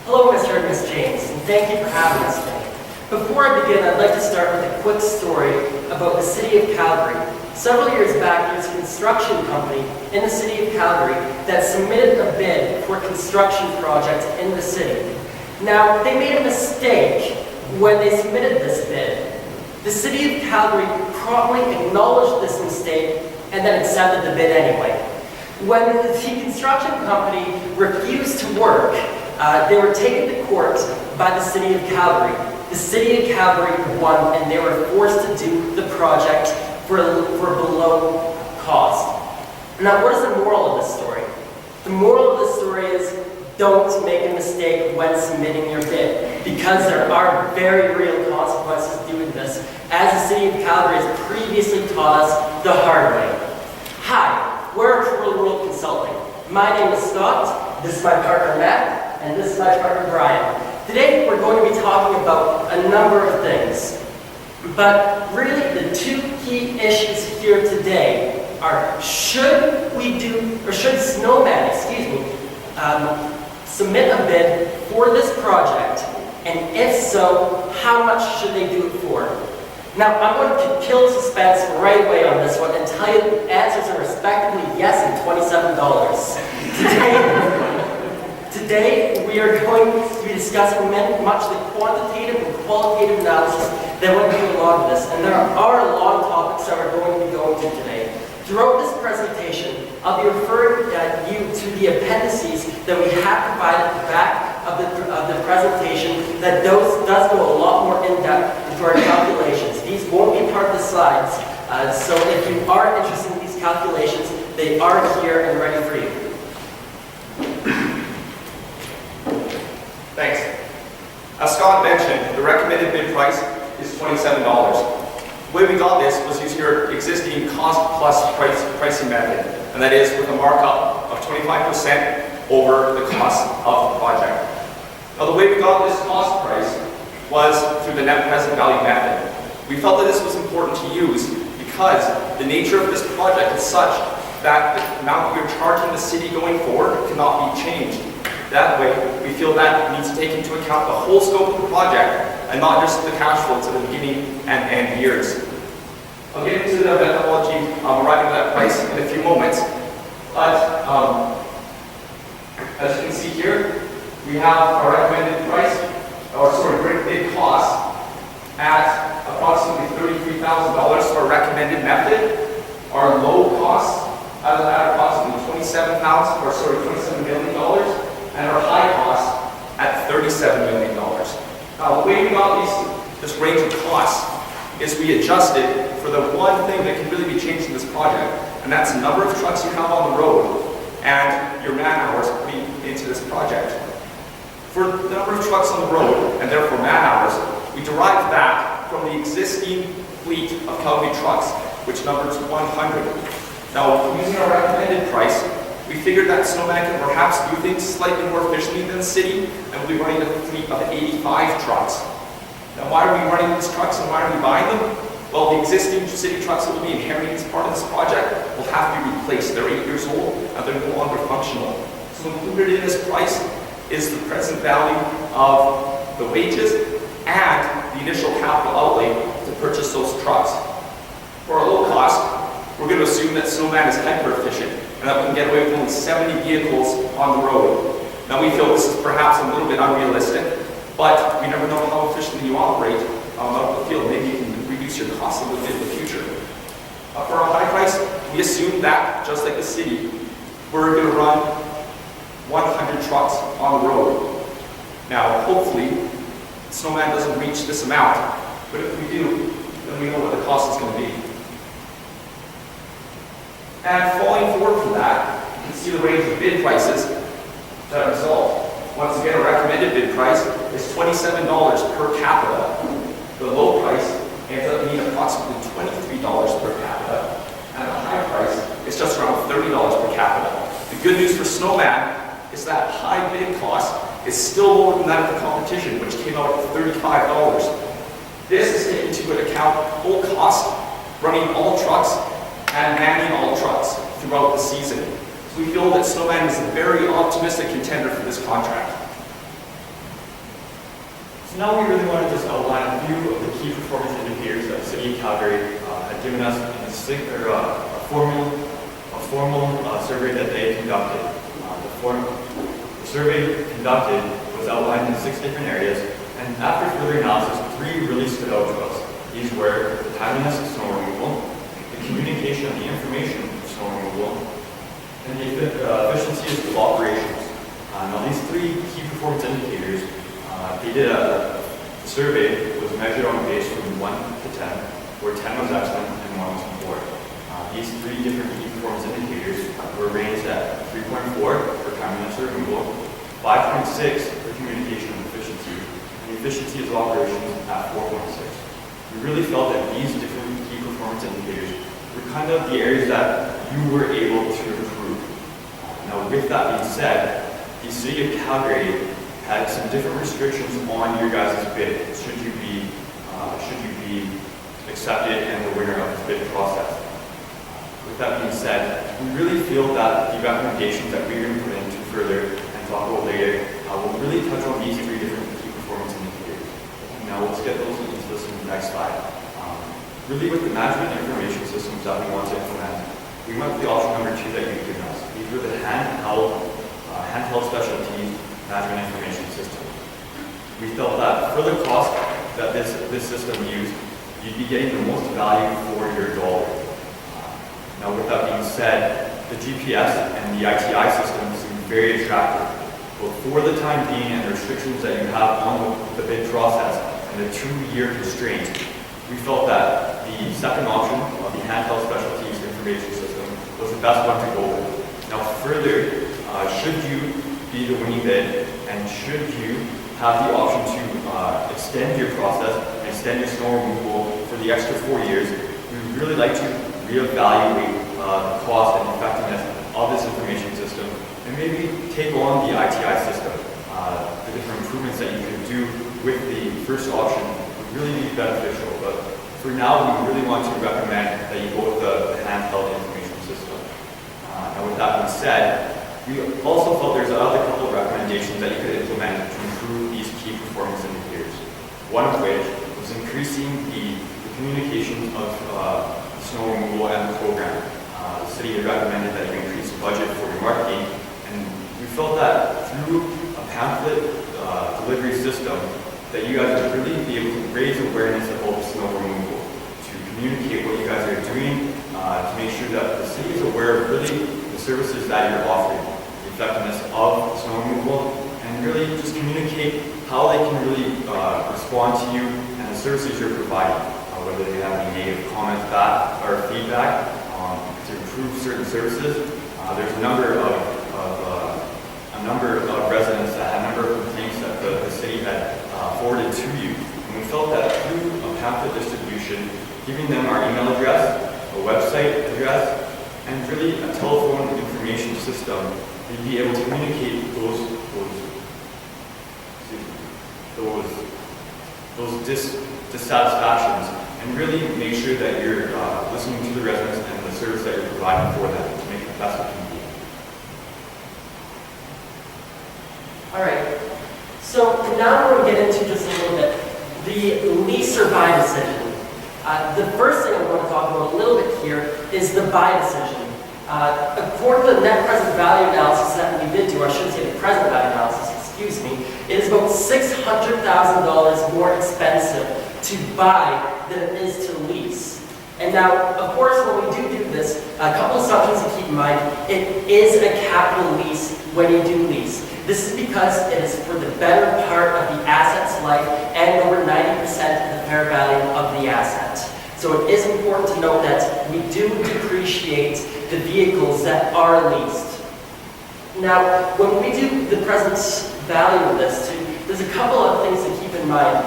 Hello, Mr. and Ms. James, and thank you for having us today. Before I begin, I'd like to start with a quick story about the City of Calgary. Several years back, there was a construction company in the City of Calgary that submitted a bid for a construction project in the city. Now, they made a mistake when they submitted this bid. The City of Calgary promptly acknowledged this mistake and then accepted the bid anyway. When the construction company refused to work, they were taken to court by the City of Calgary. The City of Calgary won, and they were forced to do the project for below cost. Now, what is the moral of this story? The moral of this story is don't make a mistake when submitting your bid, because there are very real consequences doing this, as the City of Calgary has previously taught us the hard way. Hi, we're True World Consulting. My name is Scott, this is my partner Matt, and this is my partner Brian. Today we're going to be talking about a number of things, but really the two key issues here today are should Snowman, submit a bid for this project, and if so, how much should they do it for? Now, I'm going to kill suspense right away on this one and tell you the answers are respectively yes and $27. Today, we are going to be discussing much of the quantitative and qualitative analysis that went into a lot of this, and there are a lot of topics that we're going to be going to today. Throughout this presentation, I'll be referring you to the appendices that we have provided at the back of the presentation that does go a lot more in-depth into our calculations. These won't be part of the slides, so if you are interested in these calculations, they are here and ready for you. Thanks. As Scott mentioned, the recommended bid price is $27. The way we got this was using your existing cost plus pricing method, and that is with a markup of 25% over the cost of the project. Now, the way we got this cost price was through the net present value method. We felt that this was important to use because the nature of this project is such that the amount that we're charging the city going forward cannot be changed. That way, we feel that needs to take into account the whole scope of the project and not just the cash flows at the beginning and end years. I'll get into the methodology arriving at that price in a few moments, but as you can see here, we have our recommended price, bid cost at approximately $33,000 for our recommended method. Our low cost at approximately $27 million. And our high cost at $37 million. Now, the way we got this range of costs is we adjusted for the one thing that can really be changed in this project, and that's the number of trucks you have on the road and your man hours putting into this project. For the number of trucks on the road, and therefore man hours, we derived that from the existing fleet of Calgary trucks, which numbers 100. Now, using our recommended price, we figured that Snowman can perhaps do things slightly more efficiently than the city, and we'll be running a fleet of 85 trucks. Now, why are we running these trucks and why are we buying them? Well, the existing city trucks that will be inheriting as part of this project will have to be replaced. They're 8 years old and they're no longer functional. So included in this price is the present value of the wages and the initial capital outlay to purchase those trucks. For our low cost, we're going to assume that Snowman is hyper efficient and that we can get away with only 70 vehicles on the road. Now, we feel this is perhaps a little bit unrealistic, but we never know how efficiently you operate out of the field. Maybe you can reduce your costs a little bit in the future. For our high price, we assume that, just like the city, we're going to run 100 trucks on the road. Now, hopefully, Snowman doesn't reach this amount, but if we do, then we know what the cost is going to be. And falling forward from that, you can see the range of bid prices that result. Once again, a recommended bid price is $27 per capita. The low price ends up being approximately $23 per capita, and the high price is just around $30 per capita. The good news for Snowman is that high bid cost is still lower than that of the competition, which came out at $35. This is taking into account full cost, running all trucks, and manning all trucks throughout the season. So we feel that Snowman is a very optimistic contender for this contract. So now we really want to just outline a few of the key performance indicators that the City of Calgary had given us in a formal survey that they conducted. The survey conducted was outlined in 6 different areas, and after further analysis, 3 really stood out to us. These were the timeliness of snow removal, the communication of the information of snow removal, and the efficiency of operations. Now these 3 key performance indicators, they did a survey was measured on a base from 1 to 10, where 10 was excellent and 1 was poor. These 3 different key performance indicators were rated at 3.4 for timeliness or removal, 5.6 for communication and efficiency, and the efficiency of operations at 4.6. We really felt that these different key performance indicators were kind of the areas that you were able to improve. Now with that being said, the City of Calgary had some different restrictions on your guys' bid should you be accepted and the winner of this bid process. With that being said, we really feel that the recommendations that we're going to put into further and talk about later will really touch on these 3 different key performance indicators. Now let's get those into this in the next slide. Really with the management information systems that we want to implement, we went with the option number 2 that you've given us. These were the handheld specialty management information system. We felt that for the cost that this system used, you'd be getting the most value for your dollar. Now with that being said, the GPS and the ITI system seem very attractive, but for the time being and the restrictions that you have on the bid process and the 2-year constraint, we felt that the second option of the handheld specialties information system was the best one to go with. Now further, should you be the winning bid and should you have the option to extend your process and extend your snow removal for the extra 4 years, we would really like to reevaluate the cost and effectiveness of this information system and maybe take on the ITI system. The different improvements that you can do with the first option would really be beneficial, but for now we really want to recommend that you go with the handheld information system. Now with that being said, we also felt there's another couple of recommendations that you could implement to improve these key performance indicators. One of which was increasing the communication of snow removal and the program. The city had recommended that you increase the budget for your marketing, and we felt that through a pamphlet delivery system that you guys would really be able to raise awareness about snow removal, to communicate what you guys are doing, to make sure that the city is aware of really the services that you're offering, the effectiveness of snow removal, and really just communicate how they can really respond to you and the services you're providing, whether they have any negative comments back or feedback to improve certain services. There's a number of residents that had a number of complaints that the city had forwarded to you, and we felt that through a pamphlet distribution, giving them our email address, a website address, and really a telephone information system, we'd be able to communicate those dissatisfactions and really make sure that you're listening to the residents and the service that you're providing for them to make the best it can be. All right, so now we're going to get into just a little bit the lease or buy decision. The first thing I want to talk about a little bit here is the buy decision. According to the net present value analysis that we did do, or I shouldn't say the present value analysis, excuse me, it is about $600,000 more expensive to buy than it is to lease. And now, of course, when we do this, a couple assumptions to keep in mind. It is a capital lease when you do lease. This is because it is for the better part of the asset's life and over 90% of the fair value of the asset. So it is important to note that we do depreciate the vehicles that are leased. Now, when we do the present value of this, there's a couple of things to keep in mind.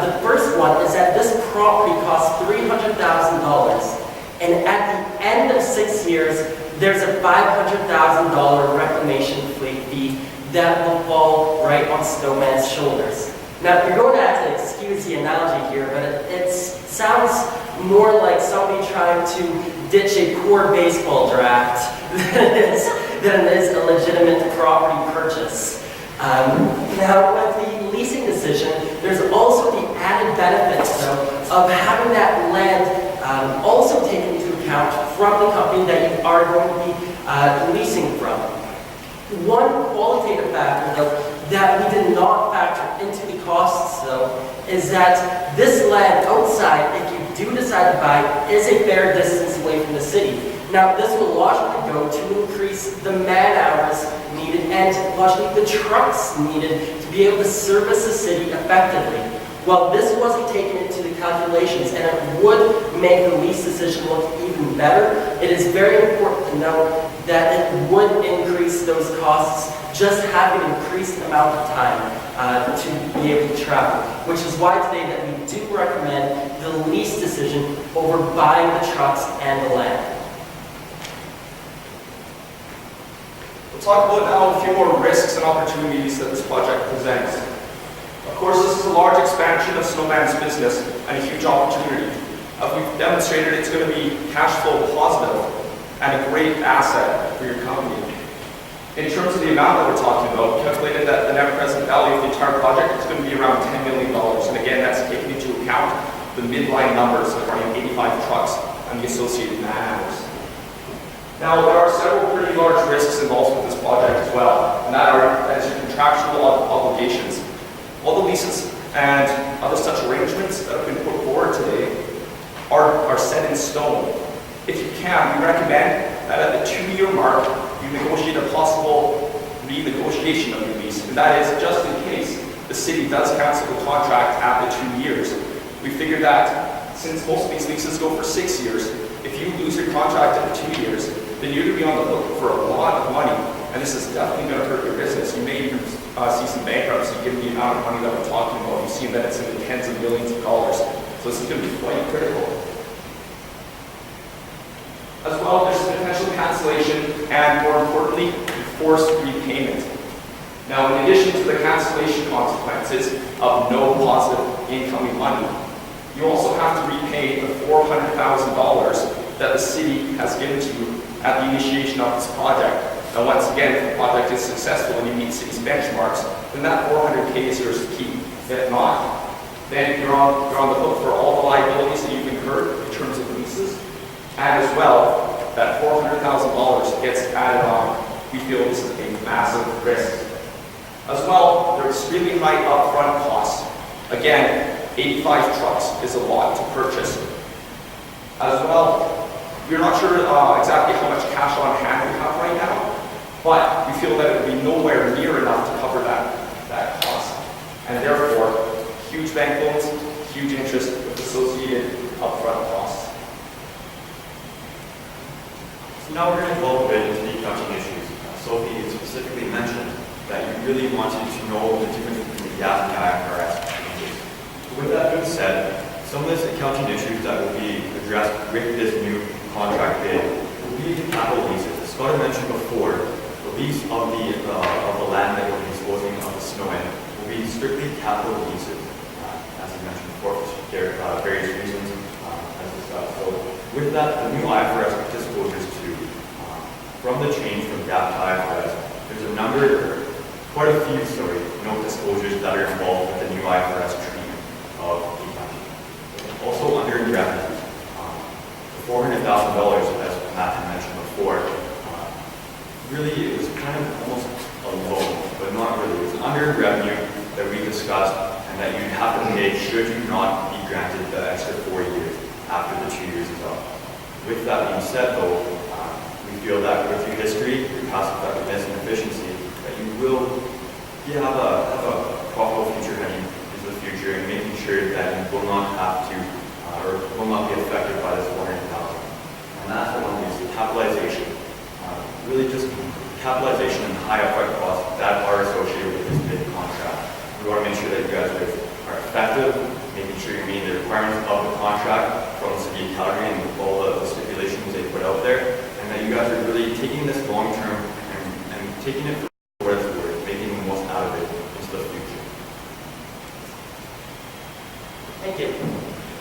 The first one is that this property costs $300,000, and at the end of 6 years, there's a $500,000 reclamation fee that will fall right on Snowman's shoulders. Now, you're going to have to excuse the analogy here, but it sounds more like somebody trying to ditch a poor baseball draft than it is a legitimate property purchase. Now, with the lease leasing decision, there's also the added benefit, though, of having that land also taken into account from the company that you are going to be leasing from. One qualitative factor, though, that we did not factor into the costs, though, is that this land outside, if you do decide to buy, is a fair distance away from the city. Now, this will logically go to increase the man hours needed and logically the trucks needed to be able to service the city effectively. Well, this wasn't taken into the calculations, and it would make the lease decision look even better. It is very important to note that it would increase those costs just having an increased amount of time to be able to travel, which is why today that we do recommend the lease decision over buying the trucks and the land. We'll talk about now a few more risks and opportunities that this project presents. Of course, this is a large expansion of Snowman's business and a huge opportunity. As we've demonstrated, it's going to be cash flow positive and a great asset for your company. In terms of the amount that we're talking about, we calculated that the net present value of the entire project is going to be around $10 million. And again, that's taking into account the midline numbers of running 85 trucks and the associated man hours. Now, there are several pretty large risks involved with this project as well, and that is your contractual obligations. All the leases and other such arrangements that have been put forward today are set in stone. If you can, we recommend that at the 2-year mark, you negotiate a possible renegotiation of your lease, and that is just in case the city does cancel the contract at the 2 years. We figured that since most of these leases go for 6 years, if you lose your contract at 2 years, then you're going to be on the hook for a lot of money, and this is definitely going to hurt your business. You may even see some bankruptcy given the amount of money that we're talking about. You've seen that it's in the tens of millions of dollars, so this is going to be quite critical. As well, there's potential cancellation and, more importantly, forced repayment. Now, in addition to the cancellation consequences of no positive incoming money, you also have to repay the $400,000 that the city has given to you at the initiation of this project. Now, once again, if the project is successful and you meet city's benchmarks, then that $400K is yours to keep. If not, then you're on the hook for all the liabilities that you've incurred in terms of leases. And as well, that $400,000 gets added on. We feel this is a massive risk. As well, there are extremely high upfront costs. Again, 85 trucks is a lot to purchase. As well, we're not sure exactly how much cash on hand we have right now, but we feel that it would be nowhere near enough to cover that cost. And therefore, huge bank loans, huge interest with associated upfront costs. So now we're going to delve a bit into the accounting issues. Sophie specifically mentioned that you really wanted to know the difference between the GAAP and the IFRS changes. So with that being said, some of these accounting issues that will be addressed with this new contract bid will be the capital leases. As Scott mentioned before, the lease of the land that we'll be disposing of the snow in will be strictly capital leases, as you mentioned before, for various reasons as discussed. So with that, the new IFRS disclosures too, from the change from GAAP to IFRS, there's a number, quite a few, disclosures that are involved with the new IFRS treatment of the accounting. Also under revenue, the $400,000, as Matt had mentioned before, really it was kind of almost a loan, but not really. It was an under revenue that we discussed and that you'd have to pay should you not be granted the extra 4 years after the 2 years is up. With that being said though, we feel that with your history, your past effectiveness and efficiency, that you will have a profitable future heading into the future and making sure that you will not have to or will not be affected by this $400,000. And that's one is capitalization. Really just capitalization and high upfront costs that are associated with this bid contract. We want to make sure that you guys are effective, making sure you're meeting the requirements of the contract from the city of Calgary and all the stipulations they put out there, and that you guys are really taking this long term and taking it for what it's worth, making the most out of it into the future. Thank you.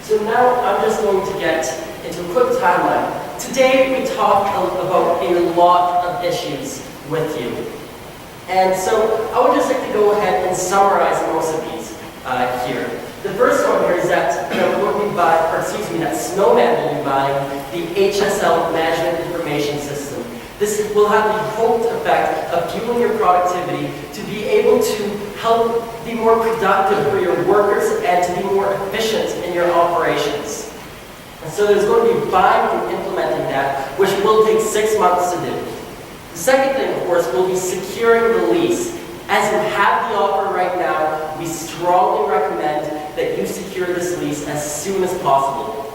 So now I'm just going to get into a quick timeline. Today we talked about a lot of issues with you. And so I would just like to go ahead and summarize most of these. here. The first one here is that that Snowman will be buying the HSL Management Information System. This will have the hoped effect of fueling your productivity to be able to help be more productive for your workers and to be more efficient in your operations. And so there's going to be buying and implementing that, which will take 6 months to do. The second thing, of course, will be securing the lease. As you have the offer right now, we strongly recommend that you secure this lease as soon as possible.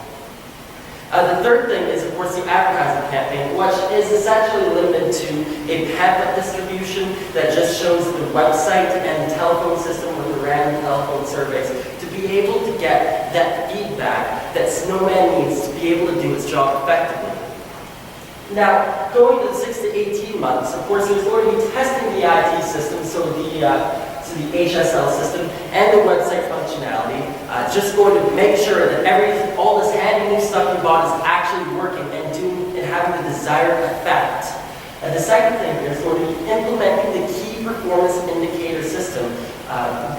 The third thing is, of course, the advertising campaign, which is essentially limited to a pamphlet distribution that just shows the website and the telephone system with the random telephone surveys to be able to get that feedback that Snowman needs to be able to do its job effectively. Now, going to the 6 to 18 months, of course, there's going to be testing the IT system, so the HSL system and the website functionality, just going to make sure that all this handy new stuff you bought is actually working and having the desired effect. The second thing here is going to be implementing the key performance indicator system.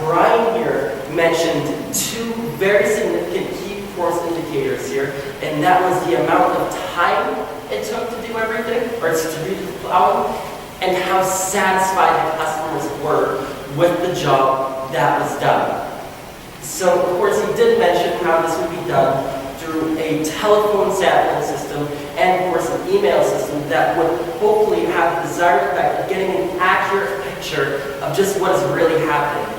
Brian here mentioned 2 very significant key performance indicators here, and that was the amount of time it took to do everything, or to do the plowing, and how satisfied the customers were with the job that was done. So, of course, he did mention how this would be done through a telephone sampling system and, of course, an email system that would hopefully have the desired effect of getting an accurate picture of just what is really happening.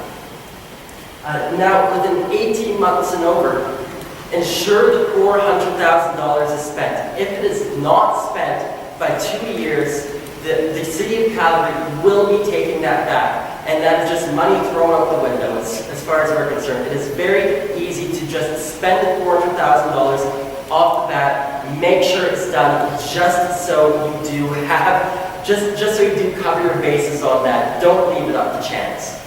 Now, within 18 months and over, ensure the $400,000 is spent. If it is not spent by 2 years, the City of Calgary will be taking that back. And that is just money thrown out the window as far as we're concerned. It is very easy to just spend the $400,000 off the bat, make sure it's done, just so you do cover your bases on that. Don't leave it up to chance.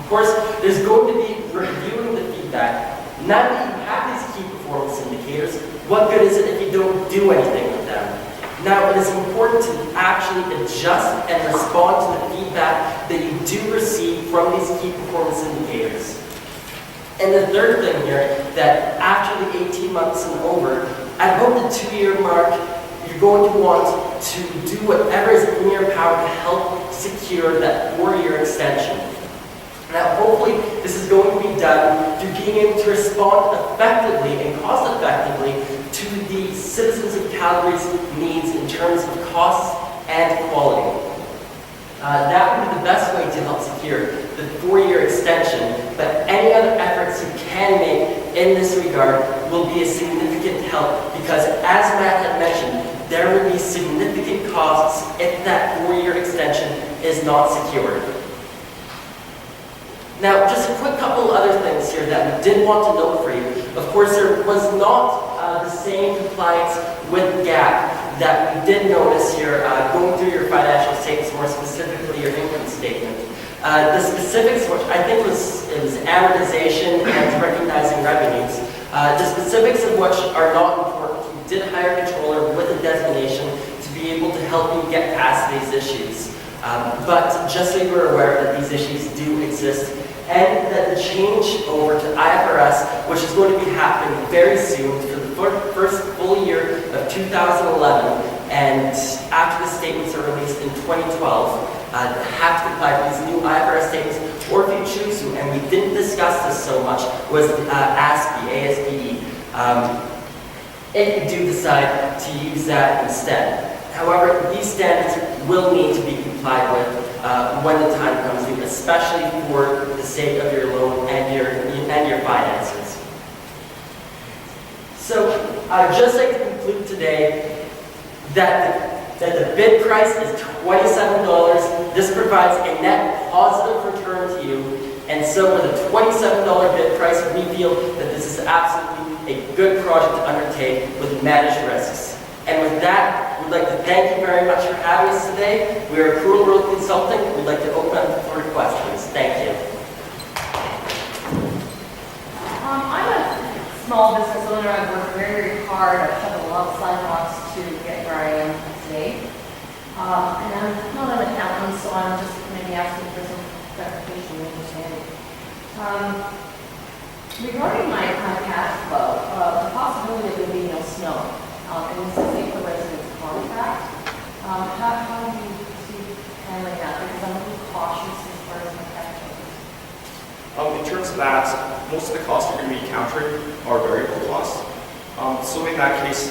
Of course, there's going to be reviewing the feedback. Now that you have these key performance indicators, what good is it if you don't do anything with them? Now, it is important to actually adjust and respond to the feedback that you do receive from these key performance indicators. And the third thing here, that after the 18 months and over, at about the 2-year mark, you're going to want to do whatever is in your power to help secure that 4-year extension. Now, hopefully, this is going to be done through being able to respond effectively and cost-effectively to the citizens of Calgary's needs in terms of costs and quality. That would be the best way to help secure the 4-year extension, but any other efforts you can make in this regard will be a significant help because, as Matt had mentioned, there will be significant costs if that 4-year extension is not secured. Now, just a quick couple other things here that we did want to note for you. Of course, there was not the same compliance with GAAP that we did notice here going through your financial statements, more specifically your income statement. The specifics, which I think it was amortization and recognizing revenues, the specifics of which are not important. We did hire a controller with a designation to be able to help you get past these issues. But just so you are aware that these issues do exist, and that the change over to IFRS, which is going to be happening very soon for the first full year of 2011, and after the statements are released in 2012, have to comply with these new IFRS statements, or if you choose to, and we didn't discuss this so much, was ASPE. If you do decide to use that instead. However, these standards will need to be complied with when the time comes due, especially for the sake of your loan and your finances. So, I'd just like to conclude today that the bid price is $27. This provides a net positive return to you, and so with a $27 bid price, we feel that this is absolutely a good project to undertake with managed risks. And with that, we'd like to thank you very much for having us today. We are Approval Road Consulting. We'd like to open up the floor to questions. Thank you. I'm a small business owner. I've worked very, very hard. I've had a lot of sidewalks to get where I am today. And I'm not an accountant, so I'm just maybe asking for some clarification and understanding. Regarding my kind of cash flow, the possibility of there being no snow, and this is a per residence contract, how do you see handling that? Because I'm a little cautious as far as my cash flow. In terms of that, most of the costs you're going to be encountering are variable costs. So in that case,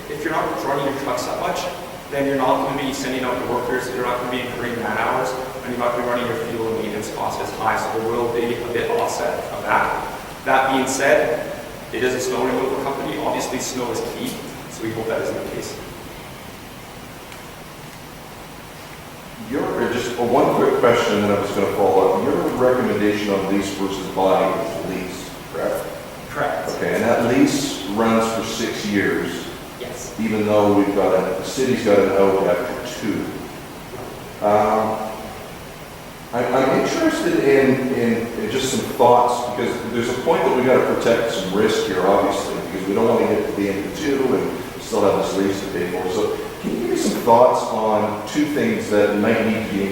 if you're not running your trucks that much, then you're not going to be sending out your workers, you're not going to be incurring man hours, and you're not going to be running your fuel and maintenance costs as high, so there will be a bit offset of that. That being said, it is a snow removal company. Obviously, snow is key, so we hope that isn't the case. Just one quick question, and I was going to follow up. Your recommendation on lease versus buy is lease, correct? Correct. Okay, and that lease runs for 6 years, Yes. even though the city's got an out after 2. I'm interested in just some thoughts, because there's a point that we got to protect some risk here, obviously, because we don't want to get to the end of 2 and still have this lease to pay for. So can you give me some thoughts on 2 things that might need to be,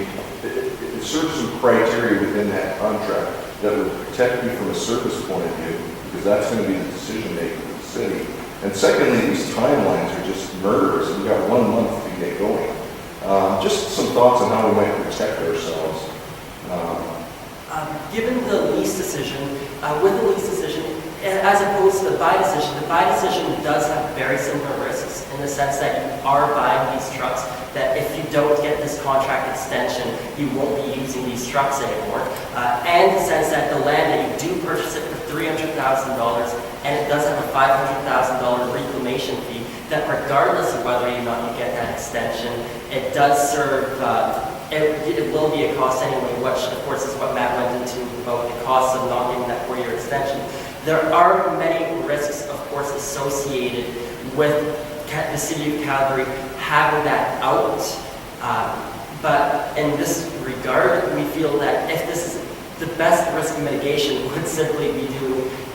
it serves some criteria within that contract that would protect you from a service point of view, because that's going to be the decision maker of the city. And secondly, these timelines are just murderous. We've got 1 month to get going. Just some thoughts on how we might protect ourselves. Given the lease decision, with the lease decision, as opposed to the buy decision does have very similar risks in the sense that you are buying these trucks, that if you don't get this contract extension, you won't be using these trucks anymore. And the sense that the land that you do purchase it for $300,000, and it does have a $500,000 reclamation fee, that regardless of whether or not you get that extension, it does serve, it will be a cost anyway, which of course is what Matt went into about the costs of not getting that 4-year extension. There are many risks, of course, associated with the city of Calgary having that out. But in this regard, we feel that if this is the best risk mitigation, would simply be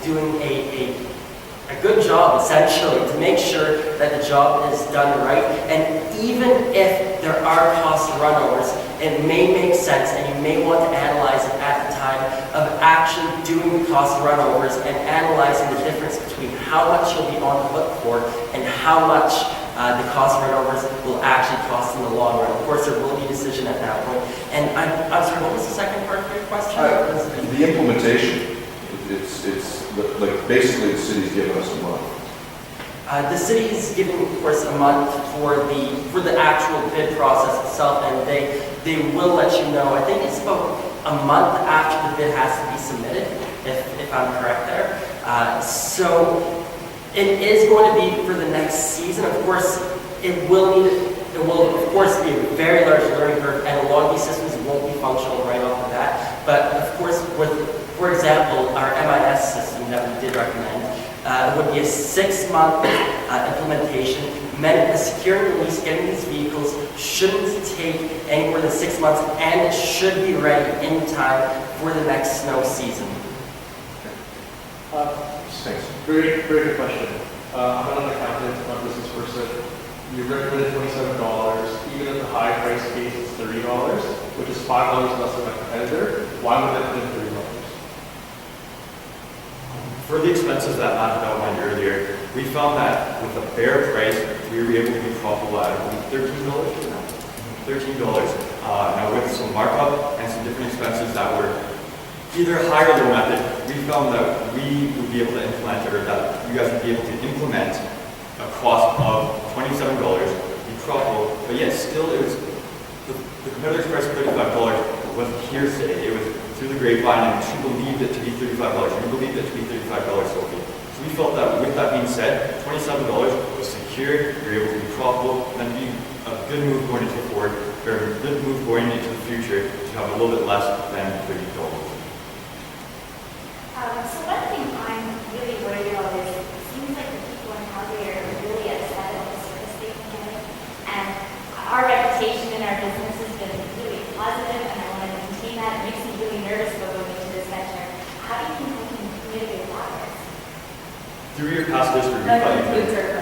doing a good job, essentially, to make sure that the job is done right. And even if there are cost runovers, it may make sense, and you may want to analyze it at the time of actually doing the cost runovers and analyzing the difference between how much you'll be on the hook for and how much the cost runovers will actually cost in the long run. Of course, there will be a decision at that point. And I'm sorry, what was the second part of your question? The implementation, it's like basically the city's giving us a month. The city is giving, of course, a month for the actual bid process itself, and they will let you know. I think it's about a month after the bid has to be submitted, if I'm correct there. So it is going to be for the next season. Of course, it will of course be a very large learning curve, and a lot of these systems won't be functional right off the bat. But of course, for example, our MIS system that we did recommend, it would be a 6-month implementation. Securing the lease, getting these vehicles shouldn't take any more than 6 months, and it should be ready in time for the next snow season. Thanks. Very good question. I'm not an accountant, I'm a business person. You recommended $27, even at the high price case it's $30, which is $5 less than my competitor. Why would that put in $30? For the expenses that Matt outlined earlier, we found that with a fair price, we were able to be profitable at $13 for that. $13. Now with some markup and some different expenses that were either high or low method, we found that we would be able to implement, or that you guys would be able to implement a cost of $27, be profitable, but yet still it was, the competitor's price of $35 was hearsay. It was through the grapevine, and she believed it to be $35. We believed it to be $35, Sophie. So we felt that with that being said, $27 was secure, we were able to be profitable, and that'd be a good move going into the forward, or a good move going into the future to have a little bit less than $30. So one thing I'm really worried about is it seems like the people in Calgary are really upset about the service they've been getting. And our reputation in our business has been really positive, and I want to maintain that. It makes me really nervous about going into this venture. How do you think we can mitigate that risk? Through your past history, we That thought you concludes could. our